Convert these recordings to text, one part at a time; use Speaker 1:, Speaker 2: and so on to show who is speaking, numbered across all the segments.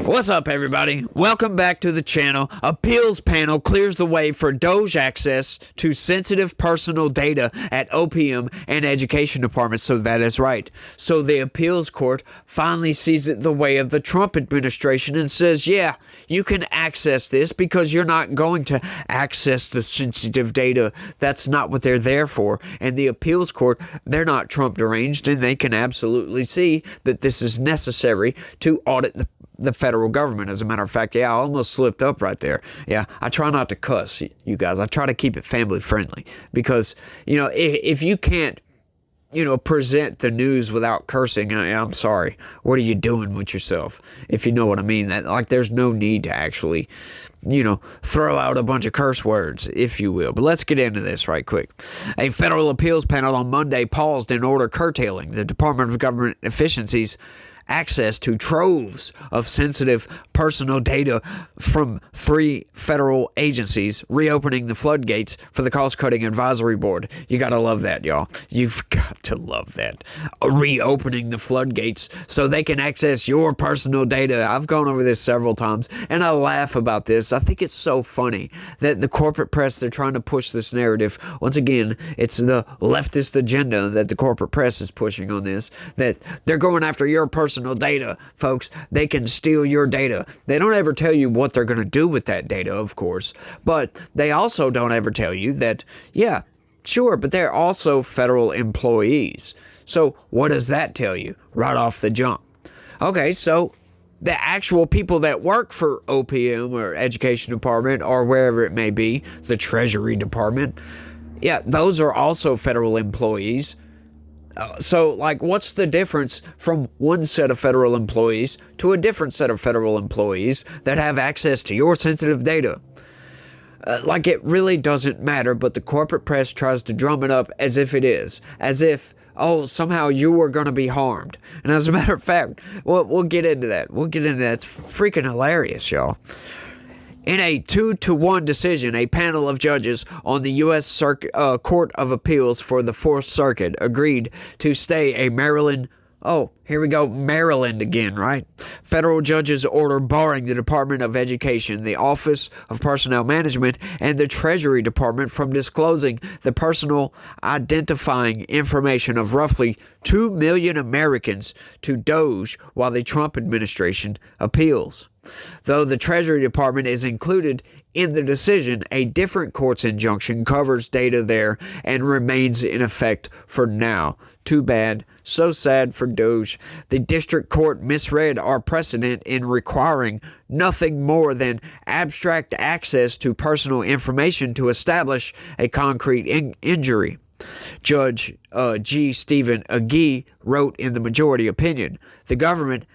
Speaker 1: What's up, everybody? Welcome back to the channel. Appeals panel clears the way for Doge access to sensitive personal data at OPM and education departments. So that is right. So the appeals court finally sees it the way of the Trump administration and says, yeah, you can access this because you're not going to access the sensitive data. That's not what they're there for. And the appeals court, they're not Trump deranged, and they can absolutely see that this is necessary to audit the federal government. As a matter of fact, yeah, I almost slipped up right there. Yeah, I try not to cuss, you guys. I try to keep it family friendly because, if you can't, present the news without cursing, I'm sorry. What are you doing with yourself? If you know what I mean. There's no need to actually, throw out a bunch of curse words, if you will. But let's get into this right quick. A federal appeals panel on Monday paused an order curtailing the Department of Government Efficiency's access to troves of sensitive personal data from 3 federal agencies, reopening the floodgates for the cost-cutting advisory board. You gotta love that, y'all. You've got to love that. Reopening the floodgates so they can access your personal data. I've gone over this several times, and I laugh about this. I think it's so funny that the corporate press, they're trying to push this narrative. Once again, it's the leftist agenda that the corporate press is pushing on this, that they're going after your personal data, folks. They can steal your data. They don't ever tell you what they're going to do with that data, of course, but they also don't ever tell you that, yeah, sure, but they're also federal employees. So what does that tell you right off the jump? Okay, so the actual people that work for OPM or Education Department or wherever it may be, the Treasury Department, yeah, those are also federal employees. So, what's the difference from one set of federal employees to a different set of federal employees that have access to your sensitive data? It really doesn't matter, but the corporate press tries to drum it up as if it is. As if, oh, somehow you are going to be harmed. And as a matter of fact, we'll get into that. It's freaking hilarious, y'all. In a 2-1 decision, a panel of judges on the U.S. Court of Appeals for the 4th Circuit agreed to stay a Maryland again, right? Federal judge's order barring the Department of Education, the Office of Personnel Management, and the Treasury Department from disclosing the personal identifying information of roughly 2 million Americans to Doge while the Trump administration appeals. Though the Treasury Department is included in the decision, a different court's injunction covers data there and remains in effect for now. Too bad. So sad for Doge. The district court misread our precedent in requiring nothing more than abstract access to personal information to establish a concrete injury. Judge G. Stephen Agee wrote in the majority opinion, the government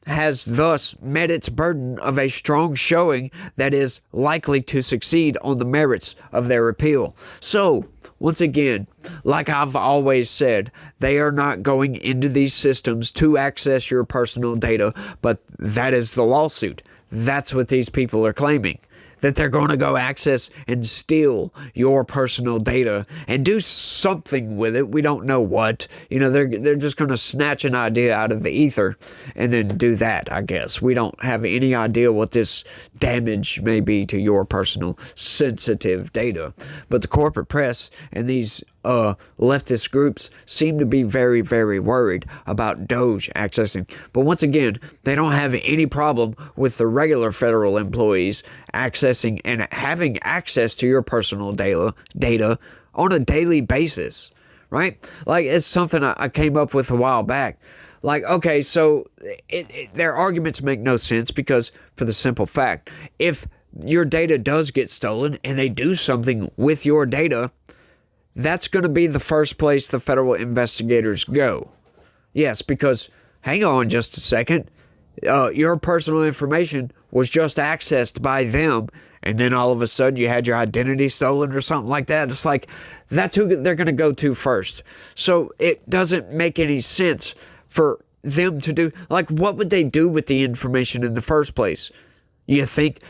Speaker 1: has thus met its burden of a strong showing that is likely to succeed on the merits of their appeal. So, once again, like I've always said, they are not going into these systems to access your personal data, but that is the lawsuit. That's what these people are claiming. That they're going to go access and steal your personal data and do something with it. We don't know what. They're just going to snatch an idea out of the ether and then do that, I guess. We don't have any idea what this damage may be to your personal sensitive data. But the corporate press and these leftist groups seem to be very, very worried about Doge accessing. But once again, they don't have any problem with the regular federal employees accessing and having access to your personal data on a daily basis, right? It's something I came up with a while back. Okay, so their arguments make no sense because for the simple fact, if your data does get stolen and they do something with your data, that's going to be the first place the federal investigators go. Yes, because, hang on just a second, your personal information was just accessed by them, and then all of a sudden you had your identity stolen or something like that. It's that's who they're going to go to first. So it doesn't make any sense for them to do, what would they do with the information in the first place? You think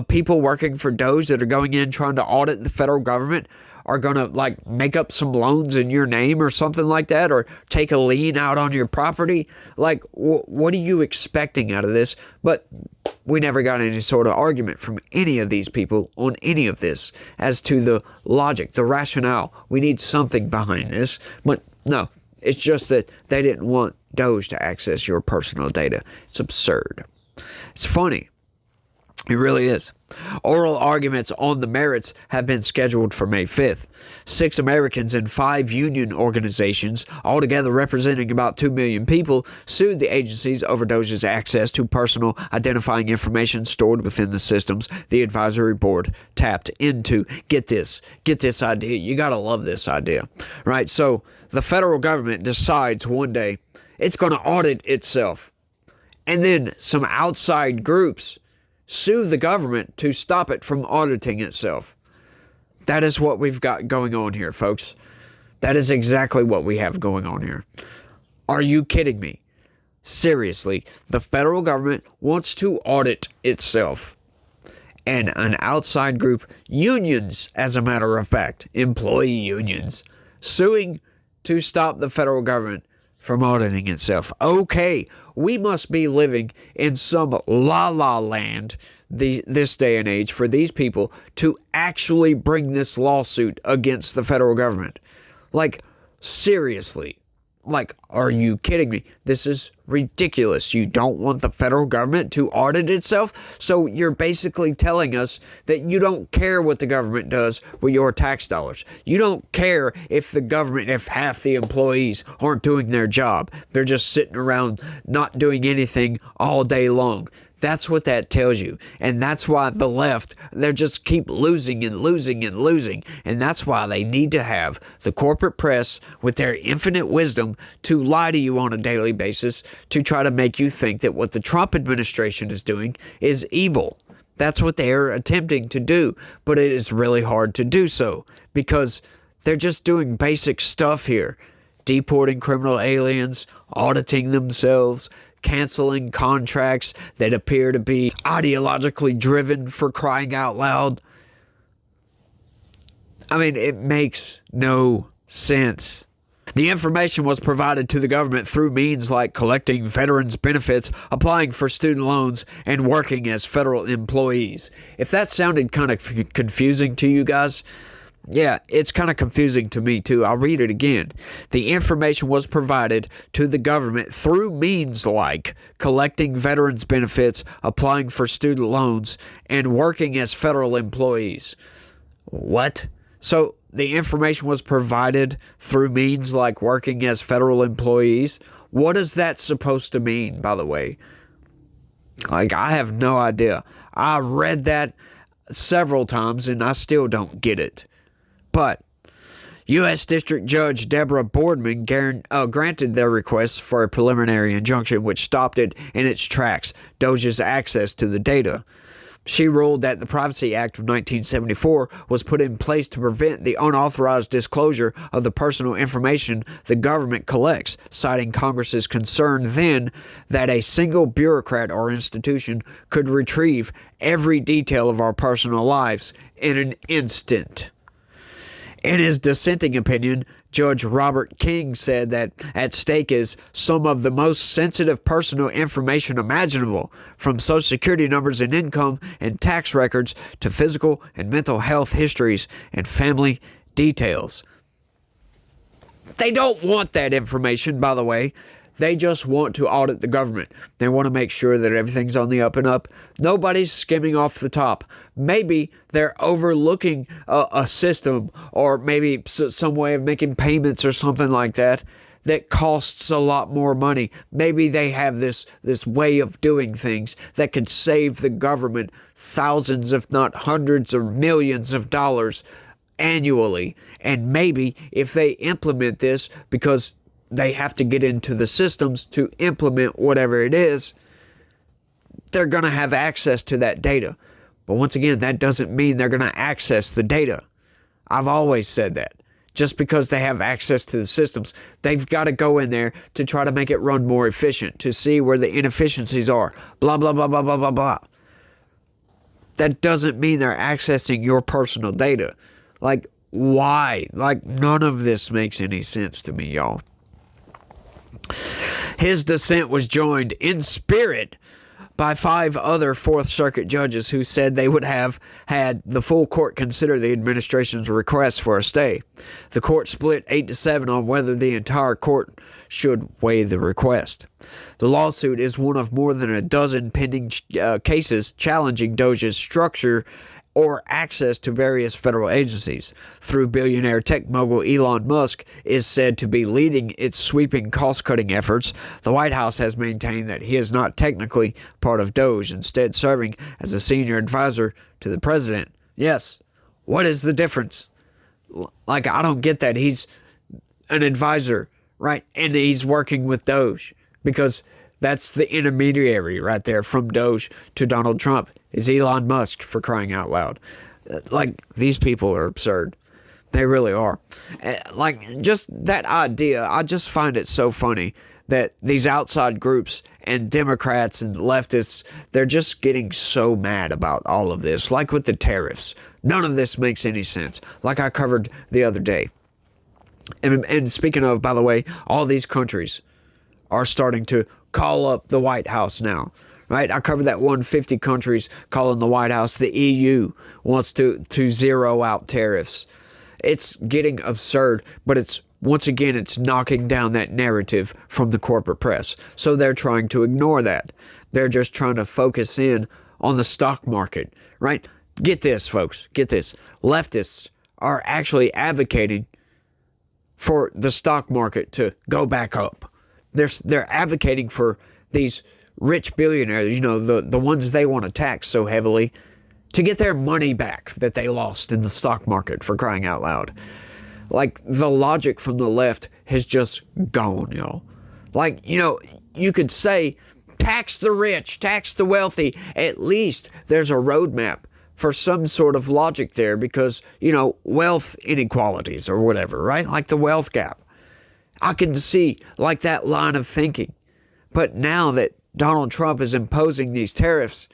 Speaker 1: people working for Doge that are going in trying to audit the federal government are going to like make up some loans in your name or something like that, or take a lien out on your property. Like, what are you expecting out of this? But we never got any sort of argument from any of these people on any of this as to the logic, the rationale. We need something behind this. But no, it's just that they didn't want Doge to access your personal data. It's absurd. It's funny. It really is. Oral arguments on the merits have been scheduled for May 5th. 6 Americans and 5 union organizations, altogether representing about 2 million people, sued the agencies over Doge's access to personal identifying information stored within the systems the advisory board tapped into. Get this idea. You gotta love this idea, right? So the federal government decides one day it's going to audit itself, and then some outside groups sue the government to stop it from auditing itself. That is what we've got going on here, folks. That is exactly what we have going on here. Are you kidding me? Seriously, the federal government wants to audit itself. And an outside group, unions, as a matter of fact, employee unions, suing to stop the federal government from auditing itself. Okay, we must be living in some la-la land this day and age for these people to actually bring this lawsuit against the federal government. Like, seriously. Like, are you kidding me? This is ridiculous. You don't want the federal government to audit itself? So you're basically telling us that you don't care what the government does with your tax dollars. You don't care if half the employees aren't doing their job. They're just sitting around not doing anything all day long. That's what that tells you. And that's why the left, they just keep losing and losing and losing. And that's why they need to have the corporate press with their infinite wisdom to lie to you on a daily basis to try to make you think that what the Trump administration is doing is evil. That's what they're attempting to do. But it is really hard to do so because they're just doing basic stuff here. Deporting criminal aliens, auditing themselves, canceling contracts that appear to be ideologically driven, for crying out loud. I mean, it makes no sense. The information was provided to the government through means like collecting veterans' benefits, applying for student loans, and working as federal employees. If that sounded kind of confusing to you guys, yeah, it's kind of confusing to me too. I'll read it again. The information was provided to the government through means like collecting veterans' benefits, applying for student loans, and working as federal employees. What? So the information was provided through means like working as federal employees? What is that supposed to mean, by the way? Like, I have no idea. I read that several times and I still don't get it. But U.S. District Judge Deborah Boardman granted their request for a preliminary injunction, which stopped it in its tracks, Doge's access to the data. She ruled that the Privacy Act of 1974 was put in place to prevent the unauthorized disclosure of the personal information the government collects, citing Congress's concern then that a single bureaucrat or institution could retrieve every detail of our personal lives in an instant. In his dissenting opinion, Judge Robert King said that at stake is some of the most sensitive personal information imaginable, from Social Security numbers and income and tax records to physical and mental health histories and family details. They don't want that information, by the way. They just want to audit the government. They want to make sure that everything's on the up and up. Nobody's skimming off the top. Maybe they're overlooking a system, or maybe some way of making payments or something like that costs a lot more money. Maybe they have this way of doing things that could save the government thousands, if not hundreds or millions of dollars annually. And maybe if they implement this, because they have to get into the systems to implement whatever it is, they're going to have access to that data. But once again, that doesn't mean they're going to access the data. I've always said that. Just because they have access to the systems, they've got to go in there to try to make it run more efficient, to see where the inefficiencies are, blah, blah, blah, blah, blah, blah, blah. That doesn't mean they're accessing your personal data. Like, why? Like, none of this makes any sense to me, y'all. His dissent was joined in spirit by 5 other Fourth Circuit judges who said they would have had the full court consider the administration's request for a stay. The court split 8-7 on whether the entire court should weigh the request. The lawsuit is one of more than a dozen pending cases challenging Doge's structure or access to various federal agencies. Through billionaire tech mogul Elon Musk is said to be leading its sweeping cost-cutting efforts, the White House has maintained that he is not technically part of Doge, instead serving as a senior advisor to the president. Yes, what is the difference? Like, I don't get that. He's an advisor, right? And he's working with Doge, because that's the intermediary right there from Doge to Donald Trump, is Elon Musk, for crying out loud. Like, these people are absurd. They really are. Like, just that idea, I just find it so funny that these outside groups and Democrats and leftists, they're just getting so mad about all of this. Like with the tariffs. None of this makes any sense. Like I covered the other day. And speaking of, by the way, all these countries are starting to call up the White House now, right? I covered that 150 countries calling the White House. The EU wants to zero out tariffs. It's getting absurd, but it's knocking down that narrative from the corporate press. So they're trying to ignore that. They're just trying to focus in on the stock market, right? Get this, folks. Get this. Leftists are actually advocating for the stock market to go back up. They're advocating for these rich billionaires, you know, the ones they want to tax so heavily, to get their money back that they lost in the stock market, for crying out loud. Like, the logic from the left has just gone, y'all. Like, you know, you could say, tax the rich, tax the wealthy. At least there's a roadmap for some sort of logic there, because, you know, wealth inequalities or whatever, right? Like the wealth gap. I can see, like, that line of thinking. But now that Donald Trump is imposing these tariffs,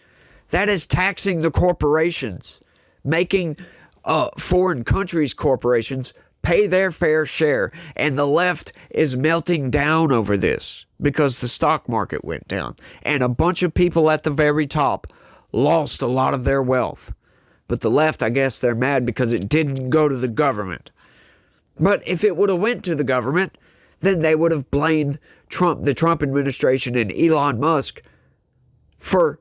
Speaker 1: that is taxing the corporations, making foreign countries' corporations pay their fair share. And the left is melting down over this because the stock market went down. And a bunch of people at the very top lost a lot of their wealth. But the left, I guess they're mad because it didn't go to the government. But if it would have went to the government, then they would have blamed the Trump administration and Elon Musk for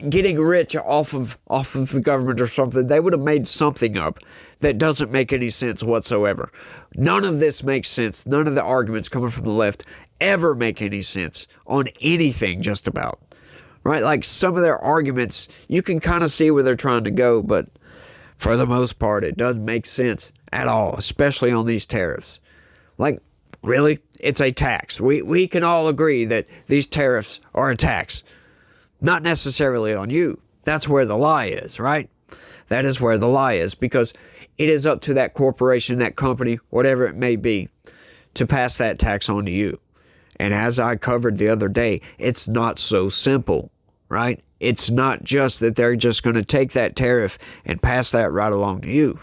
Speaker 1: getting rich off of the government or something. They would have made something up that doesn't make any sense whatsoever. None of this makes sense. None of the arguments coming from the left ever make any sense on anything, just about. Right? Like, some of their arguments, you can kind of see where they're trying to go, but for the most part, it doesn't make sense at all, especially on these tariffs. Like, really? It's a tax. We can all agree that these tariffs are a tax. Not necessarily on you. That's where the lie is, right? That is where the lie is, because it is up to that corporation, that company, whatever it may be, to pass that tax on to you. And as I covered the other day, it's not so simple, right? It's not just that they're just going to take that tariff and pass that right along to you.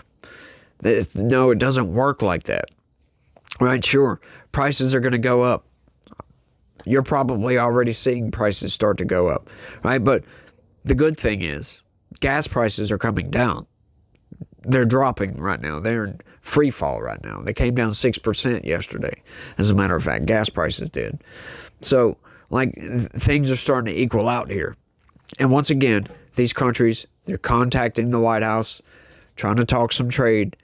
Speaker 1: No, it doesn't work like that. Right, sure, prices are going to go up. You're probably already seeing prices start to go up, right? But the good thing is, gas prices are coming down. They're dropping right now. They're in free fall right now. They came down 6% yesterday. As a matter of fact, gas prices did. So, like, things are starting to equal out here. And once again, these countries, they're contacting the White House, trying to talk some trade.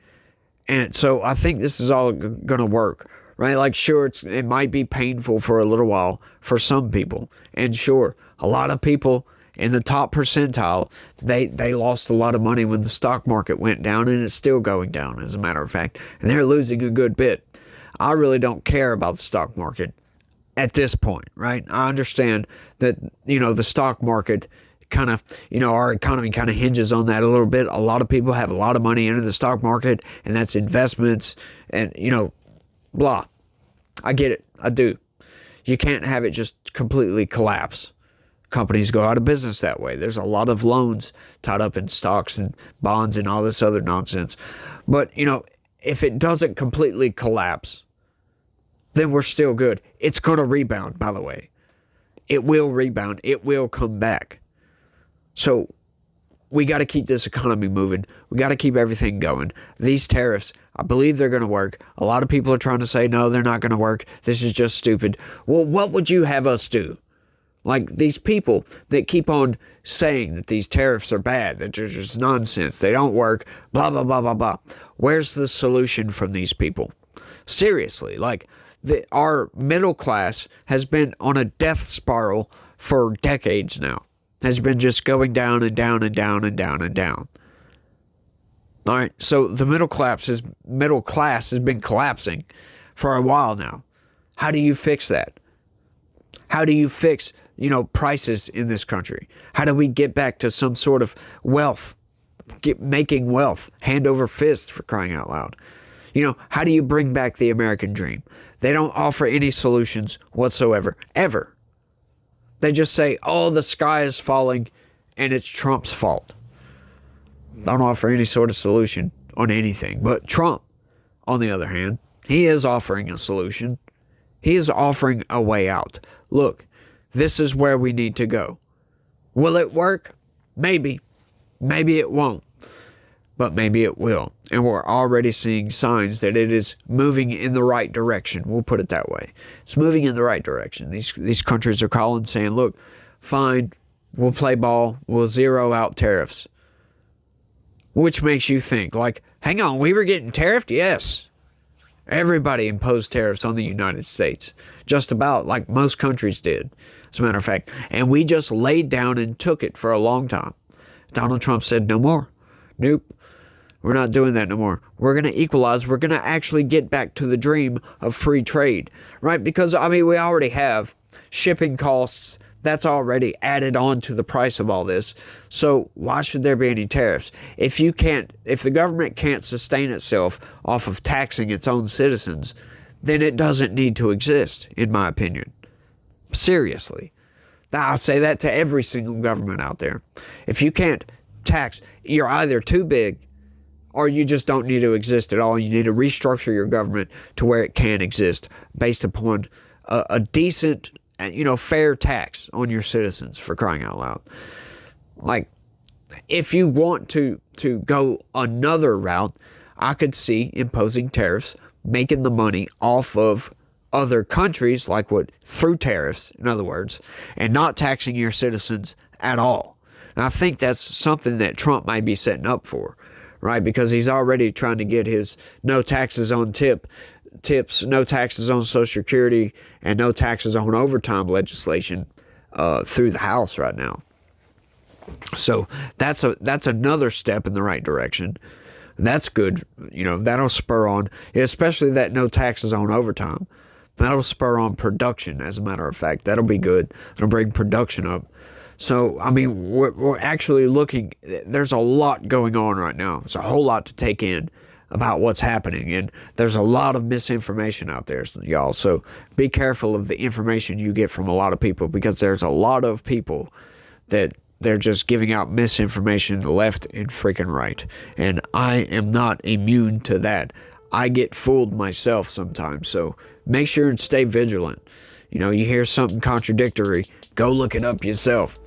Speaker 1: And so I think this is all going to work, right? Like, sure, it might be painful for a little while for some people. And sure, a lot of people in the top percentile, they lost a lot of money when the stock market went down, and it's still going down, as a matter of fact. And they're losing a good bit. I really don't care about the stock market at this point, right? I understand that, you know, the stock market kind of, you know, our economy kind of hinges on that a little bit. A lot of people have a lot of money into the stock market, and that's investments and, you know, blah. I get it. I do. You can't have it just completely collapse. Companies go out of business that way. There's a lot of loans tied up in stocks and bonds and all this other nonsense. But, if it doesn't completely collapse, then we're still good. It's going to rebound, by the way. It will rebound. It will come back. So we got to keep this economy moving. We got to keep everything going. These tariffs, I believe they're going to work. A lot of people are trying to say, no, they're not going to work. This is just stupid. Well, what would you have us do? Like these people that keep on saying that these tariffs are bad, that they're just nonsense, they don't work, blah, blah, blah, blah, blah. Where's the solution from these people? Seriously, our middle class has been on a death spiral for decades now. Has been just going down and down and down and down and down. All right, so the middle class has been collapsing for a while now. How do you fix that? How do you fix, prices in this country? How do we get back to some sort of wealth, making wealth, hand over fist, for crying out loud? How do you bring back the American dream? They don't offer any solutions whatsoever, ever. They just say, oh, the sky is falling and it's Trump's fault. Don't offer any sort of solution on anything. But Trump, on the other hand, he is offering a solution. He is offering a way out. Look, this is where we need to go. Will it work? Maybe. Maybe it won't. But maybe it will. And we're already seeing signs that it is moving in the right direction. We'll put it that way. It's moving in the right direction. These countries are calling, saying, look, fine, we'll play ball. We'll zero out tariffs. Which makes you think, hang on, we were getting tariffed? Yes. Everybody imposed tariffs on the United States. Just about, like most countries did, as a matter of fact. And we just laid down and took it for a long time. Donald Trump said, no more. Nope. We're not doing that no more. We're going to equalize. We're going to actually get back to the dream of free trade, right? Because, we already have shipping costs. That's already added on to the price of all this. So why should there be any tariffs? If the government can't sustain itself off of taxing its own citizens, then it doesn't need to exist, in my opinion. Seriously. I say that to every single government out there. If you can't tax, you're either too big or you just don't need to exist at all. You need to restructure your government to where it can exist based upon a decent, fair tax on your citizens, for crying out loud. If you want to go another route, I could see imposing tariffs, making the money off of other countries, through tariffs, in other words, and not taxing your citizens at all. And I think that's something that Trump might be setting up for, right? Because he's already trying to get his no taxes on tips, no taxes on Social Security, and no taxes on overtime legislation through the House right now. So that's another step in the right direction. That's good. That'll spur on, especially that no taxes on overtime. That'll spur on production, as a matter of fact. That'll be good. It'll bring production up. So, we're actually looking, there's a lot going on right now. There's a whole lot to take in about what's happening. And there's a lot of misinformation out there, y'all. So be careful of the information you get from a lot of people, because there's a lot of people that they're just giving out misinformation left and freaking right. And I am not immune to that. I get fooled myself sometimes. So make sure and stay vigilant. You hear something contradictory, go look it up yourself.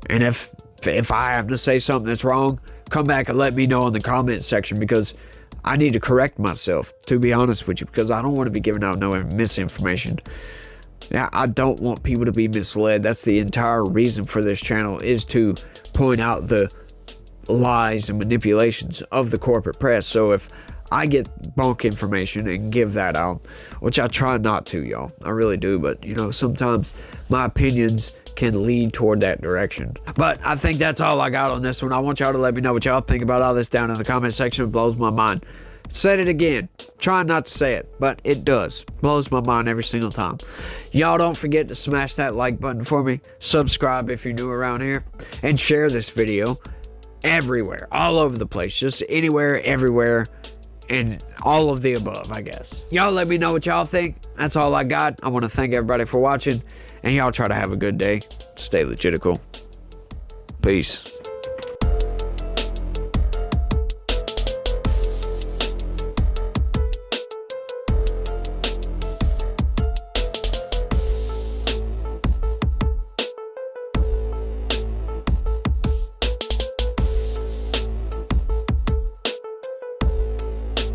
Speaker 1: And if I happen to say something that's wrong, come back and let me know in the comment section, because I need to correct myself, to be honest with you, because I don't want to be giving out no misinformation. Now, I don't want people to be misled. That's the entire reason for this channel, is to point out the lies and manipulations of the corporate press. So if I get bunk information and give that out, which I try not to, y'all, I really do, but sometimes my opinions can lead toward that direction. But I think that's all I got on this one. I want y'all to let me know what y'all think about all this down in the comment section. It blows my mind. Said it again. Trying not to say it, but it does. Blows my mind every single time. Y'all don't forget to smash that like button for me. Subscribe if you're new around here. And share this video everywhere. All over the place. Just anywhere, everywhere. And all of the above, I guess. Y'all let me know what y'all think. That's all I got. I want to thank everybody for watching. And y'all try to have a good day. Stay legitical. Peace.